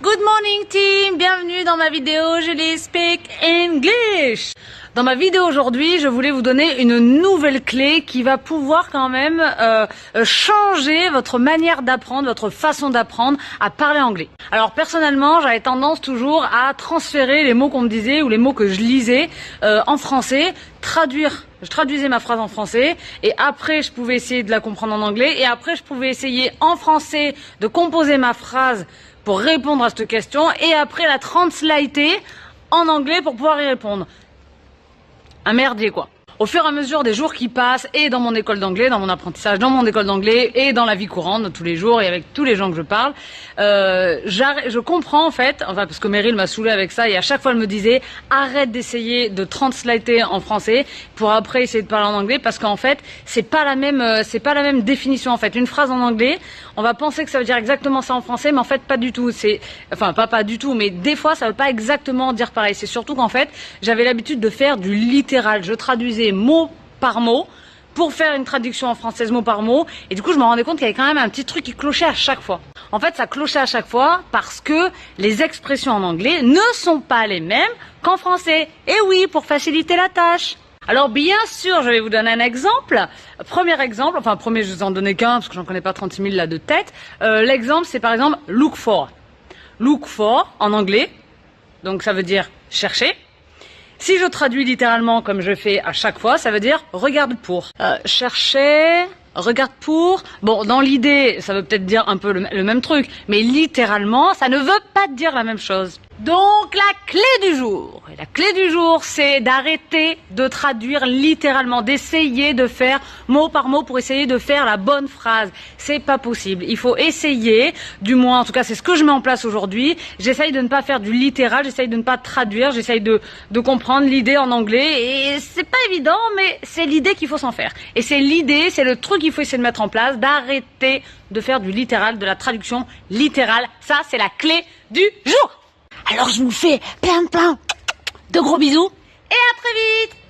Good morning team, bienvenue dans ma vidéo Julie Speak English. Dans ma vidéo aujourd'hui, je voulais vous donner une nouvelle clé qui va pouvoir quand même changer votre manière d'apprendre, votre façon d'apprendre à parler anglais. Alors personnellement, j'avais tendance toujours à transférer les mots qu'on me disait ou les mots que je lisais en français, je traduisais ma phrase en français et après je pouvais essayer de la comprendre en anglais et après je pouvais essayer en français de composer ma phrase pour répondre à cette question et après la translater en anglais pour pouvoir y répondre. Un merdier quoi. Au fur et à mesure des jours qui passent et dans mon école d'anglais, dans mon apprentissage, dans mon école d'anglais et dans la vie courante de tous les jours et avec tous les gens que je parle, je comprends en fait, parce que Meryl m'a saoulé avec ça et à chaque fois elle me disait arrête d'essayer de translater en français pour après essayer de parler en anglais parce qu'en fait c'est pas la même définition en fait. Une phrase en anglais, on va penser que ça veut dire exactement ça en français, mais en fait pas du tout. Pas du tout, mais des fois ça veut pas exactement dire pareil. C'est surtout qu'en fait j'avais l'habitude de faire du littéral. Je traduisais mot par mot pour faire une traduction en française mot par mot et du coup je me rendais compte qu'il y avait quand même un petit truc qui clochait à chaque fois. En fait ça clochait à chaque fois parce que les expressions en anglais ne sont pas les mêmes qu'en français. Et oui, pour faciliter la tâche. Alors bien sûr, je vais vous donner un exemple. Premier exemple, je vais en donner qu'un parce que j'en connais pas 36 000 là de tête. L'exemple c'est par exemple look for. Look for en anglais, donc ça veut dire chercher. Si je traduis littéralement comme je fais à chaque fois, ça veut dire regarde pour. Chercher, regarde pour. Bon, dans l'idée, ça veut peut-être dire un peu le même truc, mais littéralement, ça ne veut pas dire la même chose. Donc la clé du jour. Et la clé du jour, c'est d'arrêter de traduire littéralement, d'essayer de faire mot par mot pour essayer de faire la bonne phrase. C'est pas possible. Il faut essayer, du moins, en tout cas, c'est ce que je mets en place aujourd'hui. J'essaye de ne pas faire du littéral, j'essaye de ne pas traduire, j'essaye de comprendre l'idée en anglais. Et c'est pas évident, mais c'est l'idée qu'il faut s'en faire. Et c'est l'idée, c'est le truc qu'il faut essayer de mettre en place, d'arrêter de faire du littéral, de la traduction littérale. Ça, c'est la clé du jour. Alors je vous fais plein de gros bisous et à très vite.